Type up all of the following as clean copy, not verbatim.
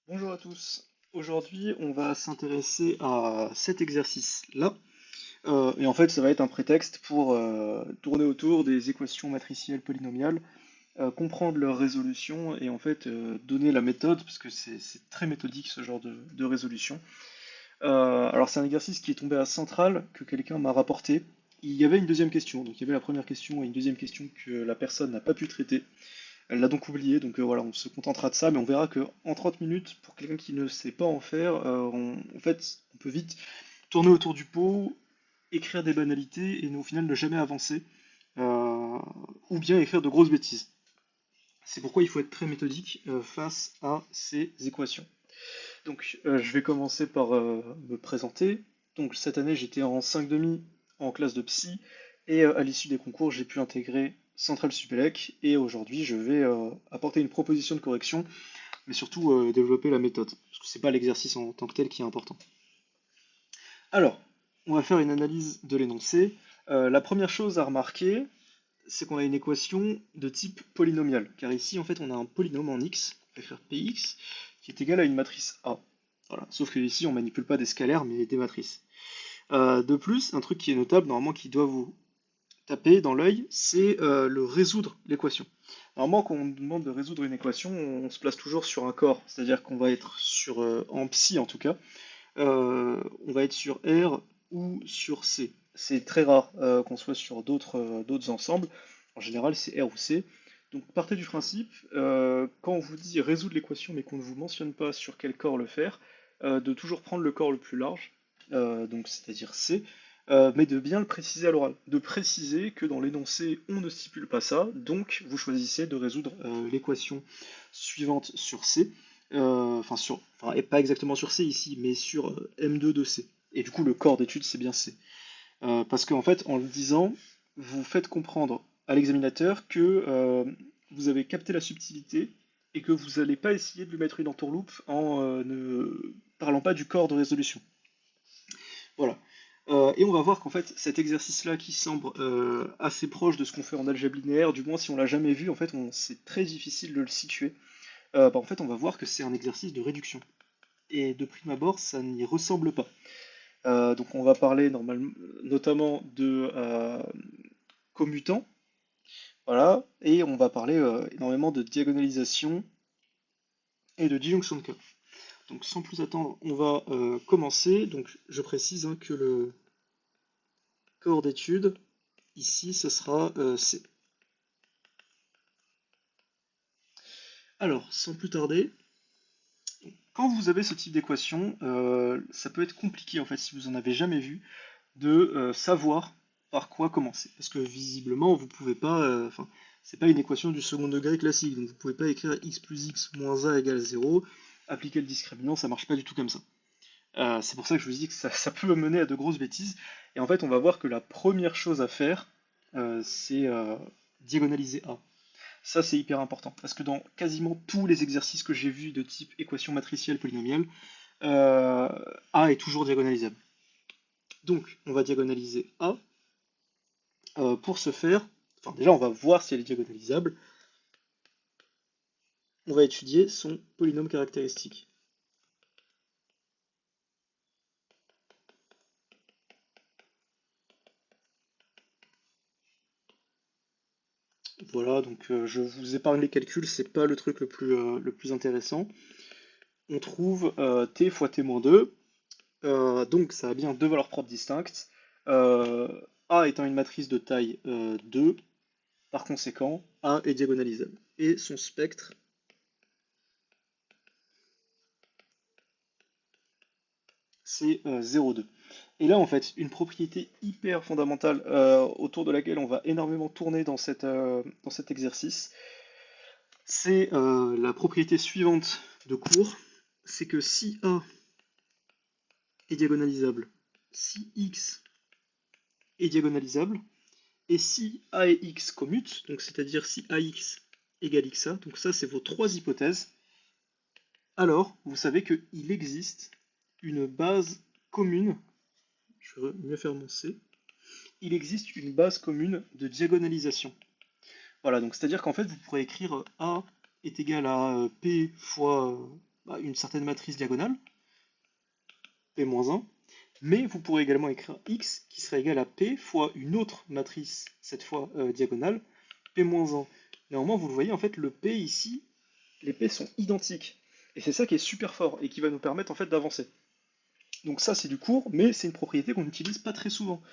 Bonjour à tous. Aujourd'hui, on va s'intéresser à cet exercice-là. Et en fait, ça va être un prétexte pour tourner autour des équations matricielles polynomiales, comprendre leur résolution et en fait donner la méthode, parce que c'est très méthodique ce genre de résolution. Alors c'est un exercice qui est tombé à Centrale, que quelqu'un m'a rapporté. Il y avait une deuxième question, donc il y avait la première question et une deuxième question que la personne n'a pas pu traiter. Elle l'a donc oublié, donc voilà, on se contentera de ça, mais on verra que en 30 minutes, pour quelqu'un qui ne sait pas en faire, en fait, on peut vite tourner autour du pot, écrire des banalités et au final ne jamais avancer, euh, ou bien écrire de grosses bêtises. C'est pourquoi il faut être très méthodique face à ces équations. Donc je vais commencer par me présenter. Donc cette année j'étais en 5 en classe de psy et à l'issue des concours j'ai pu intégrer Centrale Supélec et aujourd'hui je vais apporter une proposition de correction mais surtout développer la méthode parce que c'est pas l'exercice en tant que tel qui est important. Alors on va faire une analyse de l'énoncé. La première chose à remarquer c'est qu'on a une équation de type polynomial car ici en fait on a un polynôme en x, on va faire px qui est égal à une matrice A. Voilà. Sauf que ici, on manipule pas des scalaires, mais des matrices. De plus, un truc qui est notable, normalement, qui doit vous taper dans l'œil, c'est le résoudre l'équation. Normalement, quand on nous demande de résoudre une équation, on se place toujours sur un corps, c'est-à-dire qu'on va être sur, en psi en tout cas, on va être sur R ou sur C. C'est très rare qu'on soit sur d'autres ensembles. En général, c'est R ou C. Donc partez du principe, quand on vous dit résoudre l'équation mais qu'on ne vous mentionne pas sur quel corps le faire, de toujours prendre le corps le plus large, donc c'est-à-dire C, mais de bien le préciser à l'oral. De préciser que dans l'énoncé on ne stipule pas ça, donc vous choisissez de résoudre l'équation suivante sur C, et pas exactement sur C ici, mais sur M2 de C. Et du coup, le corps d'étude, c'est bien C. Parce qu'en fait, en le disant, vous faites comprendre à l'examinateur que vous avez capté la subtilité et que vous n'allez pas essayer de lui mettre une entourloupe en ne parlant pas du corps de résolution. Voilà. Et on va voir qu'en fait, cet exercice-là qui semble assez proche de ce qu'on fait en algèbre linéaire, du moins si on l'a jamais vu, en fait, c'est très difficile de le situer. En fait, on va voir que c'est un exercice de réduction. Et de prime abord, ça n'y ressemble pas. Donc on va parler notamment de commutants, voilà, et on va parler énormément de diagonalisation et de disjonction de cas. Donc sans plus attendre, on va commencer. Donc je précise que le corps d'étude, ici, ce sera C. Alors, sans plus tarder, quand vous avez ce type d'équation, ça peut être compliqué en fait si vous en avez jamais vu de savoir par quoi commencer. Parce que visiblement, vous pouvez pas, c'est pas une équation du second degré classique, donc vous pouvez pas écrire x plus x moins a égale 0, appliquer le discriminant, ça marche pas du tout comme ça. C'est pour ça que je vous dis que ça peut mener à de grosses bêtises. Et en fait, on va voir que la première chose à faire, c'est diagonaliser A. Ça, c'est hyper important, parce que dans quasiment tous les exercices que j'ai vus de type équation matricielle polynomiale, euh, A est toujours diagonalisable. Donc, on va diagonaliser A. Pour ce faire, déjà, on va voir si elle est diagonalisable. On va étudier son polynôme caractéristique. Voilà, donc je vous épargne les calculs, c'est pas le truc le plus intéressant. On trouve t fois t-2, donc ça a bien deux valeurs propres distinctes. Euh, A étant une matrice de taille 2, par conséquent, A est diagonalisable. Et son spectre, c'est 0,2. Et là, en fait, une propriété hyper fondamentale autour de laquelle on va énormément tourner dans cet exercice, c'est la propriété suivante de cours, c'est que si A est diagonalisable, si X est diagonalisable, et si A et X commutent, donc c'est-à-dire si AX égale XA, donc ça c'est vos trois hypothèses, alors vous savez qu'il existe une base commune, je vais mieux faire mon C, il existe une base commune de diagonalisation. Voilà, donc c'est-à-dire qu'en fait, vous pourrez écrire A est égal à P fois une certaine matrice diagonale, P-1, mais vous pourrez également écrire x qui serait égal à P fois une autre matrice, cette fois diagonale, P-1. Néanmoins, vous le voyez, en fait, le P ici, les P sont identiques. Et c'est ça qui est super fort et qui va nous permettre en fait d'avancer. Donc ça c'est du cours, mais c'est une propriété qu'on n'utilise pas très souvent.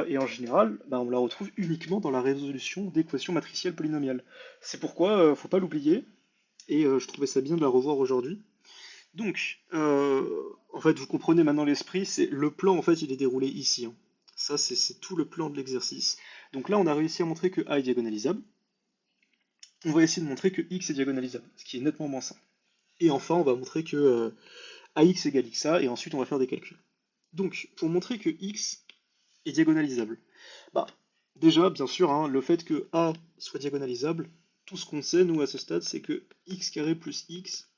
Et en général, on la retrouve uniquement dans la résolution d'équations matricielles polynomiales. C'est pourquoi faut pas l'oublier, et je trouvais ça bien de la revoir aujourd'hui. Donc, en fait, vous comprenez maintenant l'esprit, c'est le plan en fait il est déroulé ici, hein. Ça c'est tout le plan de l'exercice. Donc là on a réussi à montrer que A est diagonalisable. On va essayer de montrer que X est diagonalisable, ce qui est nettement moins simple. Et enfin on va montrer que AX égale XA, et ensuite on va faire des calculs. Donc, pour montrer que X est diagonalisable, bah, déjà, bien sûr, hein, le fait que A soit diagonalisable, tout ce qu'on sait, nous, à ce stade, c'est que x carré plus x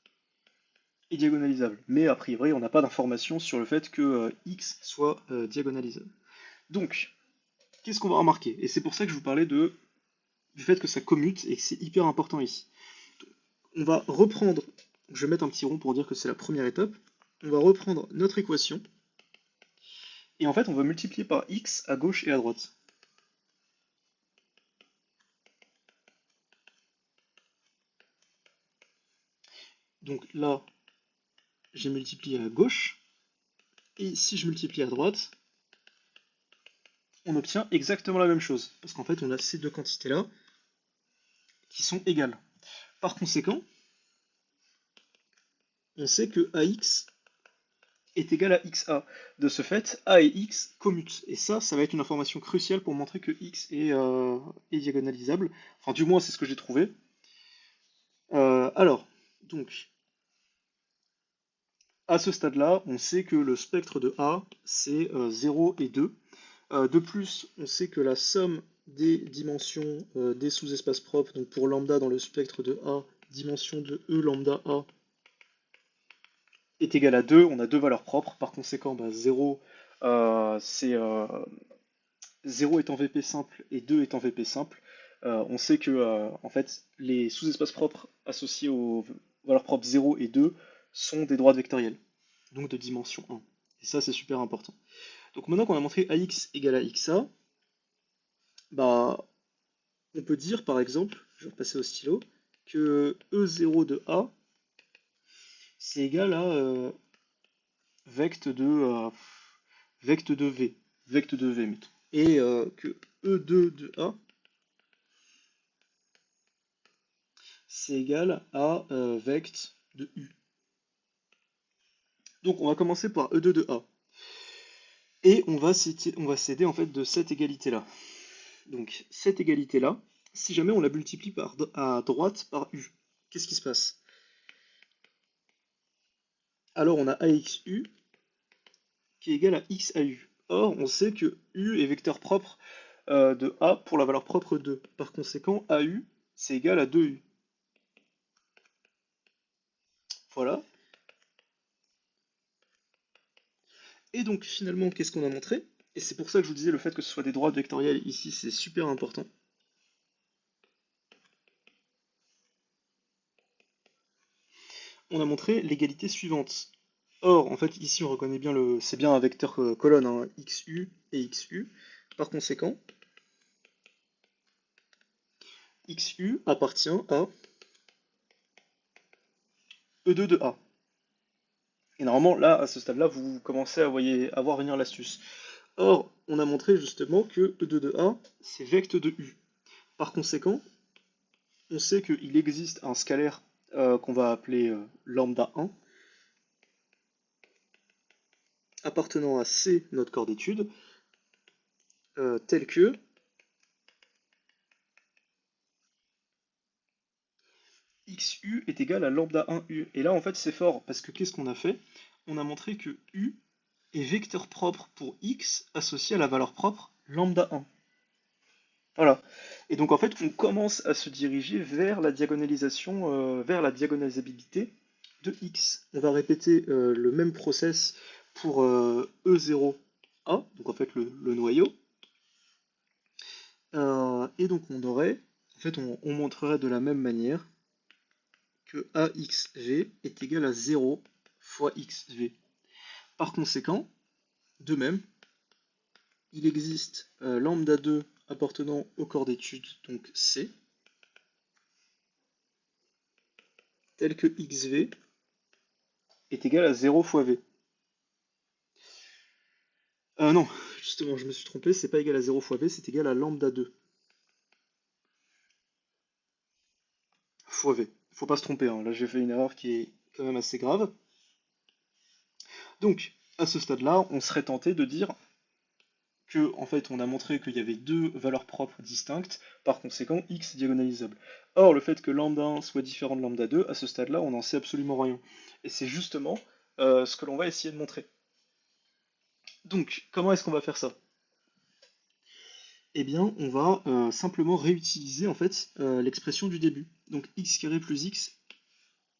est diagonalisable. Mais a priori, on n'a pas d'informations sur le fait que x soit diagonalisable. Donc, qu'est-ce qu'on va remarquer? Et c'est pour ça que je vous parlais du fait que ça commute et que c'est hyper important ici. On va reprendre, je vais mettre un petit rond pour dire que c'est la première étape, on va reprendre notre équation, et en fait on va multiplier par x à gauche et à droite. Donc là, j'ai multiplié à gauche, et si je multiplie à droite, on obtient exactement la même chose, parce qu'en fait on a ces deux quantités-là qui sont égales. Par conséquent, on sait que AX est égal à XA. De ce fait, A et X commutent. Et ça va être une information cruciale pour montrer que X est diagonalisable. Enfin, du moins, c'est ce que j'ai trouvé. Alors, donc, à ce stade-là, on sait que le spectre de A, c'est 0 et 2. De plus, on sait que la somme des dimensions des sous-espaces propres, donc pour lambda dans le spectre de A, dimension de E lambda A, est égale à 2. On a deux valeurs propres, par conséquent, 0, 0 est en VP simple et 2 est en VP simple. On sait que en fait, les sous-espaces propres associés aux valeurs propres 0 et 2 sont des droites vectorielles, donc de dimension 1. Et ça, c'est super important. Donc maintenant qu'on a montré AX égale à XA, on peut dire par exemple, je vais repasser au stylo, que E0 de A, c'est égal à vect de V, vect de V, mettons. Et que E2 de A, c'est égal à vect de U. Donc on va commencer par E2 de A. Et on va s'aider en fait de cette égalité-là. Donc cette égalité-là, si jamais on la multiplie à droite par U, qu'est-ce qui se passe? Alors on a AXU qui est égal à XAU. Or, on sait que U est vecteur propre de A pour la valeur propre 2. Par conséquent, AU, c'est égal à 2U. Voilà. Et donc, finalement, qu'est-ce qu'on a montré? Et c'est pour ça que je vous disais, le fait que ce soit des droites vectorielles ici, c'est super important. On a montré l'égalité suivante. Or, en fait, ici, on reconnaît bien c'est bien un vecteur colonne, hein, XU et XU. Par conséquent, XU appartient à E2 de A. Et normalement, là, à ce stade-là, vous commencez à voir venir l'astuce. Or, on a montré justement que E2 de A, c'est vect de U. Par conséquent, on sait qu'il existe un scalaire qu'on va appeler lambda 1, appartenant à C, notre corps d'étude, tel que XU est égal à lambda 1U. Et là, en fait, c'est fort, parce que qu'est-ce qu'on a fait? On a montré que U est vecteur propre pour X associé à la valeur propre lambda 1. Voilà. Et donc en fait, on commence à se diriger vers la diagonalisation, vers la diagonalisabilité de x. On va répéter le même process pour E0A, donc en fait le noyau. Et donc on aurait, en fait, on montrerait de la même manière que AXV est égal à 0 fois XV. Par conséquent, de même, il existe lambda 2 appartenant au corps d'étude, donc C, tel que XV est égal à 0 fois V. Non, justement, je me suis trompé, c'est pas égal à 0 fois V, c'est égal à lambda 2 fois V. Faut pas se tromper, hein. Là j'ai fait une erreur qui est quand même assez grave. Donc, à ce stade-là, on serait tenté de dire que, en fait, on a montré qu'il y avait deux valeurs propres distinctes, par conséquent, x diagonalisable. Or, le fait que lambda 1 soit différent de lambda 2, à ce stade-là, on n'en sait absolument rien. Et c'est justement ce que l'on va essayer de montrer. Donc, comment est-ce qu'on va faire ça? Eh bien, on va simplement réutiliser en fait l'expression du début. Donc x carré plus x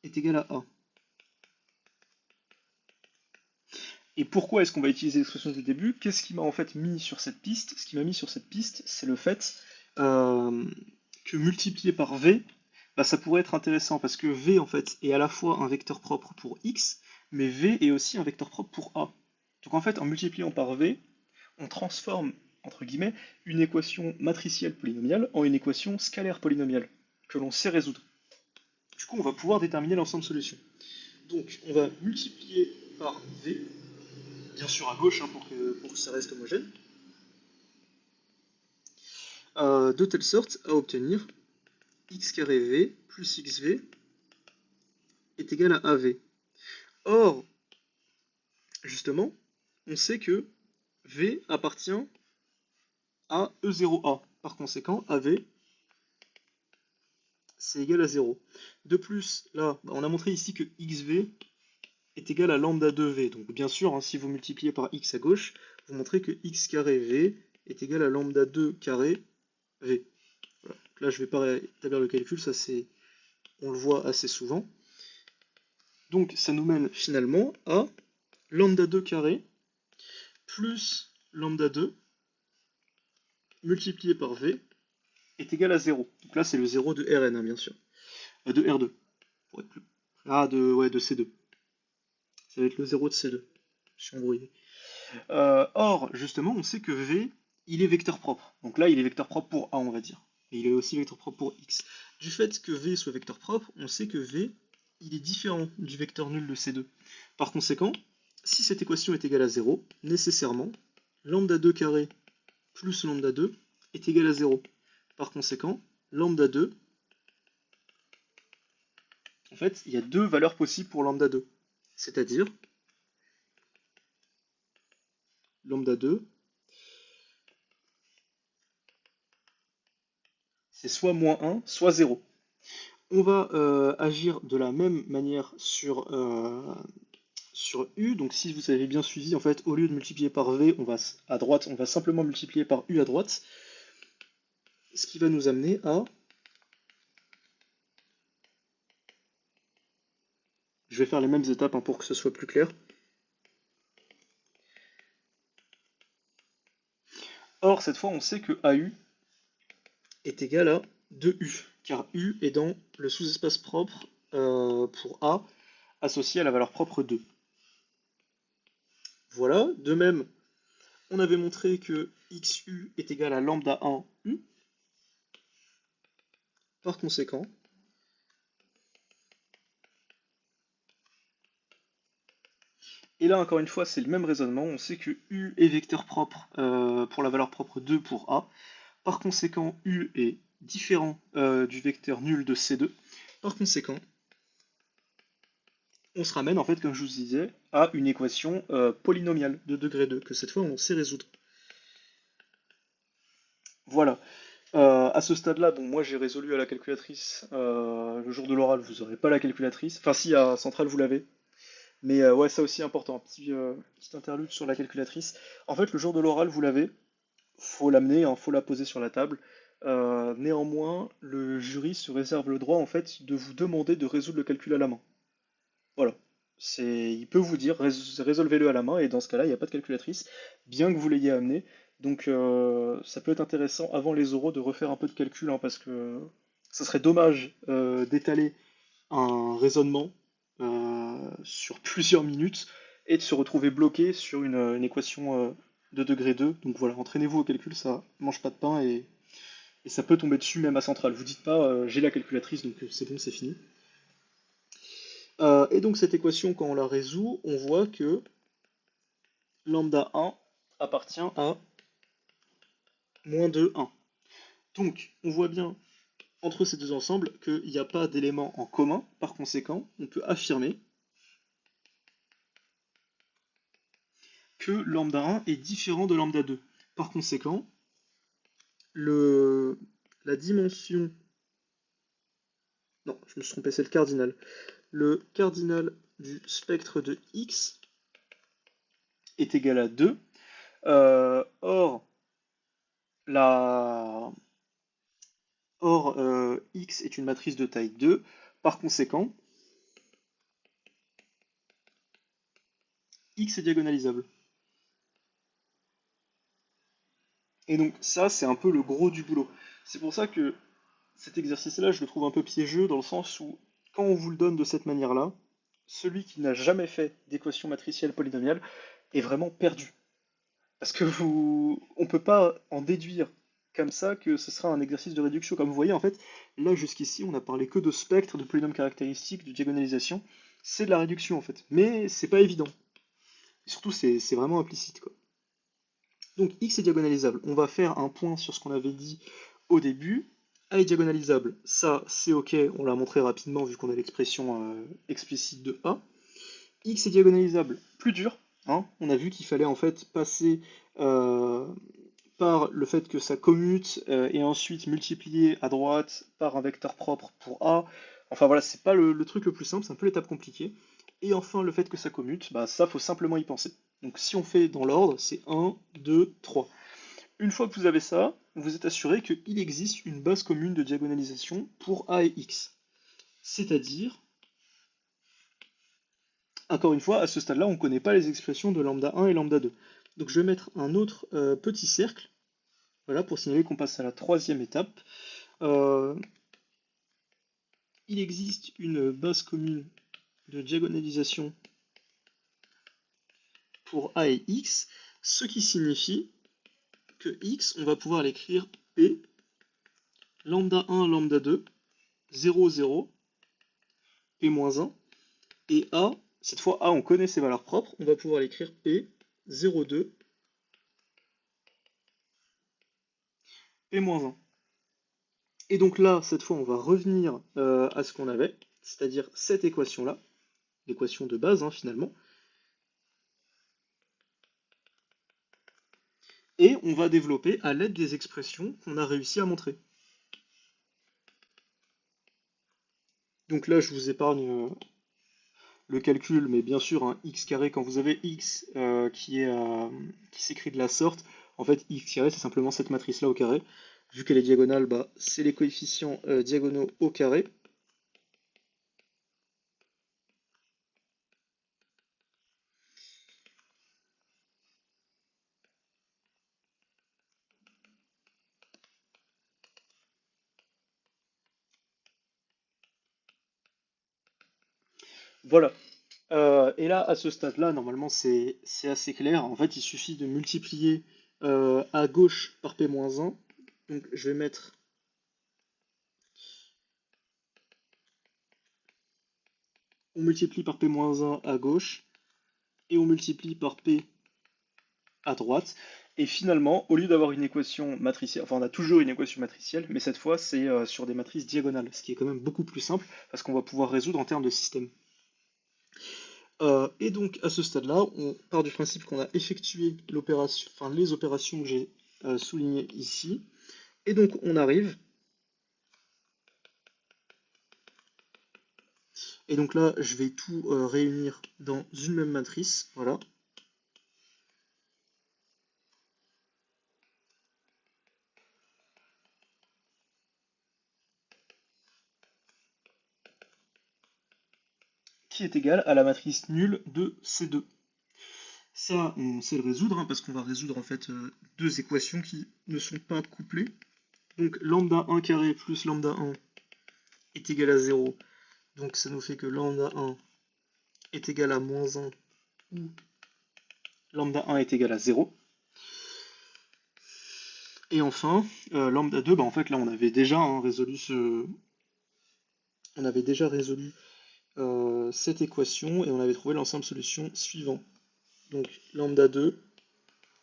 est égal à a. Et pourquoi est-ce qu'on va utiliser l'expression du début? Qu'est-ce qui m'a en fait mis sur cette piste? Ce qui m'a mis sur cette piste, c'est le fait que multiplié par v, bah, ça pourrait être intéressant parce que v en fait est à la fois un vecteur propre pour x, mais v est aussi un vecteur propre pour a. Donc en fait, en multipliant par v, on transforme, entre guillemets, une équation matricielle polynomiale en une équation scalaire polynomiale, que l'on sait résoudre. Du coup, on va pouvoir déterminer l'ensemble de solutions. Donc, on va multiplier par v, bien sûr à gauche, hein, pour que ça reste homogène, de telle sorte à obtenir x carré v plus xv est égal à av. Or, justement, on sait que v appartient à E0A. Par conséquent, AV, c'est égal à 0. De plus, là, on a montré ici que XV est égal à lambda 2V. Donc bien sûr, hein, si vous multipliez par x à gauche, vous montrez que x carré V est égal à lambda 2 carré V. Voilà. Là, je ne vais pas établir le calcul, ça c'est, on le voit assez souvent. Donc ça nous mène finalement à lambda 2 carré plus lambda 2 multiplié par V est égal à 0. Donc là, c'est le 0 de Rn, hein, bien sûr. De R2, pour être plus. Ah, de C2. Ça va être le 0 de C2. Je suis embrouillé. Or, justement, on sait que V, il est vecteur propre. Donc là, il est vecteur propre pour A, on va dire. Et il est aussi vecteur propre pour X. Du fait que V soit vecteur propre, on sait que V, il est différent du vecteur nul de C2. Par conséquent, si cette équation est égale à 0, nécessairement, lambda 2 carré plus lambda 2 est égal à 0. Par conséquent, lambda 2, en fait, il y a deux valeurs possibles pour lambda 2. C'est-à-dire, lambda 2, c'est soit moins 1, soit 0. On va agir de la même manière sur U. Donc si vous avez bien suivi, en fait, au lieu de multiplier par V, on va à droite, on va simplement multiplier par U à droite. Ce qui va nous amener à... Je vais faire les mêmes étapes, hein, pour que ce soit plus clair. Or, cette fois, on sait que AU est égal à 2U, car U est dans le sous-espace propre pour A associé à la valeur propre 2. Voilà, de même, on avait montré que XU est égal à lambda 1 U. Par conséquent, et là encore une fois c'est le même raisonnement, on sait que U est vecteur propre pour la valeur propre 2 pour A. Par conséquent, U est différent du vecteur nul de C2. Par conséquent, on se ramène en fait, comme je vous disais, à une équation polynomiale de degré 2, que cette fois on sait résoudre. Voilà. À ce stade-là, bon, moi j'ai résolu à la calculatrice. Le jour de l'oral, vous n'aurez pas la calculatrice. Enfin, si, à Centrale, vous l'avez. Mais ouais, ça aussi important, petit interlude sur la calculatrice. En fait, le jour de l'oral, vous l'avez. Faut l'amener, hein, faut la poser sur la table. Néanmoins, le jury se réserve le droit en fait de vous demander de résoudre le calcul à la main. Voilà. Il peut vous dire résolvez-le à la main et dans ce cas-là, il n'y a pas de calculatrice, bien que vous l'ayez amené. Donc ça peut être intéressant avant les oraux de refaire un peu de calcul, hein, parce que ça serait dommage d'étaler un raisonnement sur plusieurs minutes et de se retrouver bloqué sur une équation de degré 2. Donc voilà, entraînez-vous au calcul, ça mange pas de pain et ça peut tomber dessus même à Centrale. Vous dites pas j'ai la calculatrice donc c'est bon, c'est fini. Et donc cette équation, quand on la résout, on voit que lambda 1 appartient à moins 2, 1. Donc on voit bien entre ces deux ensembles qu'il n'y a pas d'éléments en commun. Par conséquent, on peut affirmer que lambda 1 est différent de lambda 2. Par conséquent, la dimension... Non, je me suis trompé, c'est le cardinal. Le cardinal du spectre de X est égal à 2. Or, la... X est une matrice de taille 2. Par conséquent, X est diagonalisable. Et donc ça, c'est un peu le gros du boulot. C'est pour ça que cet exercice-là, je le trouve un peu piégeux dans le sens où, quand on vous le donne de cette manière-là, celui qui n'a jamais fait d'équation matricielle polynomiale est vraiment perdu. Parce que on peut pas en déduire comme ça que ce sera un exercice de réduction. Comme vous voyez, en fait, là jusqu'ici, on n'a parlé que de spectre, de polynôme caractéristique, de diagonalisation. C'est de la réduction en fait, mais c'est pas évident. Et surtout, c'est vraiment implicite, quoi. Donc x est diagonalisable. On va faire un point sur ce qu'on avait dit au début. A est diagonalisable, ça c'est ok, on l'a montré rapidement vu qu'on a l'expression explicite de A. X est diagonalisable, plus dur, hein. On a vu qu'il fallait en fait passer euh, par le fait que ça commute et ensuite multiplier à droite par un vecteur propre pour A. Enfin voilà, c'est pas le truc le plus simple, c'est un peu l'étape compliquée. Et enfin, le fait que ça commute, bah ça faut simplement y penser. Donc si on fait dans l'ordre, c'est 1, 2, 3. Une fois que vous avez ça, vous êtes assuré qu'il existe une base commune de diagonalisation pour A et X. C'est-à-dire, encore une fois, à ce stade-là, on ne connaît pas les expressions de lambda 1 et lambda 2. Donc je vais mettre un autre petit cercle, voilà, pour signaler qu'on passe à la troisième étape. Euh, il existe une base commune de diagonalisation pour A et X, ce qui signifie que X, on va pouvoir l'écrire P, lambda 1, lambda 2, 0, 0, P-1, et A, cette fois A, on connaît ses valeurs propres, on va pouvoir l'écrire P, 0, 2, P-1. Et donc là, cette fois, on va revenir à ce qu'on avait, c'est-à-dire cette équation-là, l'équation de base, hein, finalement, et on va développer à l'aide des expressions qu'on a réussi à montrer. Donc là, je vous épargne le calcul, mais bien sûr, un x carré, quand vous avez x qui s'écrit de la sorte, en fait, x carré, c'est simplement cette matrice-là au carré. Vu qu'elle est diagonale, bah, c'est les coefficients diagonaux au carré. Voilà. Et là, à ce stade-là, normalement, c'est assez clair. En fait, il suffit de multiplier à gauche par P-1. Donc, je vais mettre... On multiplie par P-1 à gauche et on multiplie par P à droite. Et finalement, au lieu d'avoir une équation matricielle, enfin on a toujours une équation matricielle, mais cette fois c'est sur des matrices diagonales, ce qui est quand même beaucoup plus simple parce qu'on va pouvoir résoudre en termes de système. Et donc à ce stade-là, on part du principe qu'on a effectué l'opération, enfin les opérations que j'ai soulignées ici, et donc on arrive. Et donc là, je vais tout réunir dans une même matrice, voilà. Qui est égale à la matrice nulle de C2. Ça, on sait le résoudre, hein, parce qu'on va résoudre en fait deux équations qui ne sont pas couplées. Donc lambda 1 carré plus lambda 1 est égal à 0. Donc ça nous fait que lambda 1 est égal à moins 1 ou lambda 1 est égal à 0. Et enfin, lambda 2, bah en fait là on avait déjà résolu on avait déjà résolu cette équation et on avait trouvé l'ensemble solution suivant. Donc lambda 2,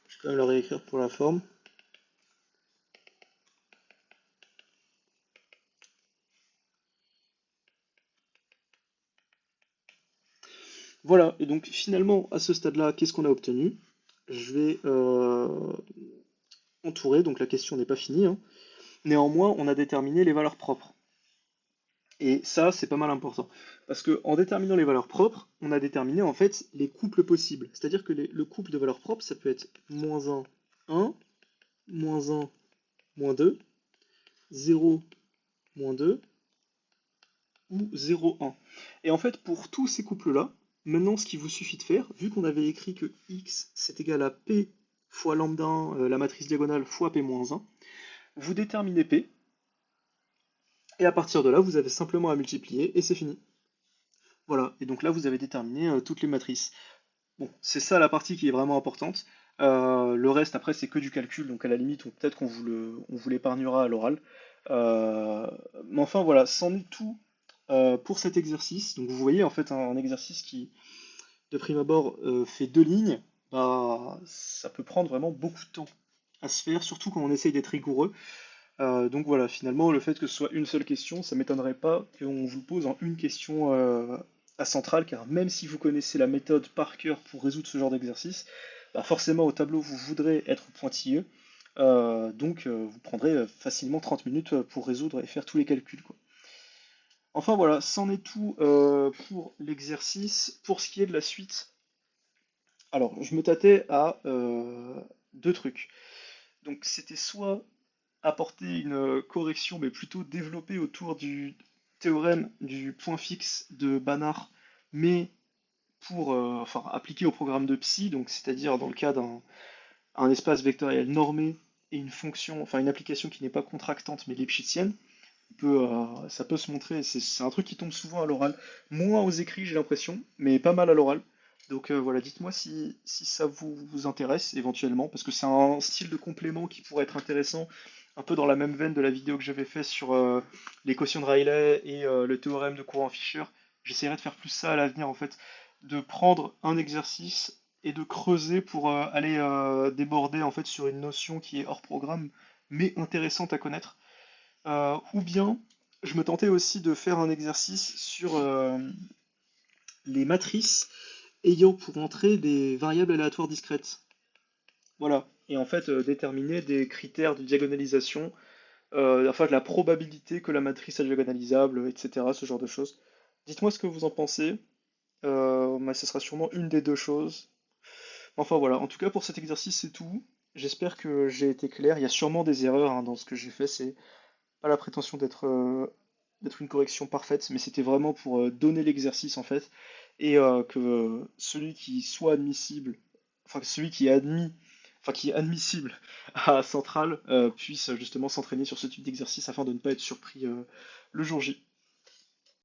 je vais quand même le réécrire pour la forme. Voilà, et donc finalement à ce stade-là, qu'est-ce qu'on a obtenu? Je vais entourer, donc la question n'est pas finie, hein. Néanmoins, on a déterminé les valeurs propres. Et ça, c'est pas mal important. Parce que en déterminant les valeurs propres, on a déterminé en fait les couples possibles. C'est-à-dire que le couple de valeurs propres, ça peut être moins 1, 1, moins 1, moins 2, 0, moins 2, ou 0, 1. Et en fait, pour tous ces couples-là, maintenant, ce qu'il vous suffit de faire, vu qu'on avait écrit que x c'est égal à p fois lambda 1, la matrice diagonale, fois p-1, vous déterminez p, et à partir de là, vous avez simplement à multiplier, et c'est fini. Voilà, et donc là, vous avez déterminé toutes les matrices. Bon, c'est ça la partie qui est vraiment importante. Le reste, après, c'est que du calcul, donc à la limite, peut-être on vous l'épargnera à l'oral. Euh, mais enfin, voilà, c'en est tout pour cet exercice. Donc vous voyez, en fait, un exercice qui, de prime abord, fait deux lignes, bah, ça peut prendre vraiment beaucoup de temps à se faire, surtout quand on essaye d'être rigoureux. Donc voilà, finalement, le fait que ce soit une seule question, ça m'étonnerait pas qu'on vous le pose en une question à centrale, car même si vous connaissez la méthode par cœur pour résoudre ce genre d'exercice, bah forcément au tableau vous voudrez être pointilleux, donc vous prendrez facilement 30 minutes pour résoudre et faire tous les calculs, quoi. Enfin voilà, c'en est tout pour l'exercice. Pour ce qui est de la suite, alors je me tâtais à deux trucs. Donc c'était soit apporter une correction, mais plutôt développée autour du théorème du point fixe de Banach, mais pour enfin, appliqué au programme de Psi, donc c'est-à-dire dans le cas d'un un espace vectoriel normé et une fonction, enfin une application qui n'est pas contractante mais lipschitzienne, ça peut se montrer, c'est un truc qui tombe souvent à l'oral, moins aux écrits j'ai l'impression, mais pas mal à l'oral. Donc voilà, dites-moi si ça vous intéresse éventuellement, parce que c'est un style de complément qui pourrait être intéressant, un peu dans la même veine de la vidéo que j'avais fait sur l'équation de Rayleigh et le théorème de courant Fischer. J'essaierai de faire plus ça à l'avenir en fait, de prendre un exercice et de creuser pour aller déborder en fait sur une notion qui est hors programme, mais intéressante à connaître. Ou bien, je me tentais aussi de faire un exercice sur les matrices ayant pour entrée des variables aléatoires discrètes. Voilà. Et en fait, déterminer des critères de diagonalisation, enfin de la probabilité que la matrice est diagonalisable, etc. Ce genre de choses. Dites-moi ce que vous en pensez. Mais ce sera sûrement une des deux choses. Enfin voilà, en tout cas pour cet exercice c'est tout. J'espère que j'ai été clair. Il y a sûrement des erreurs dans ce que j'ai fait. C'est pas la prétention d'être une correction parfaite, mais c'était vraiment pour donner l'exercice en fait, et que celui qui soit admissible, enfin celui qui est admis, enfin qui est admissible à Centrale puisse justement s'entraîner sur ce type d'exercice afin de ne pas être surpris le jour J.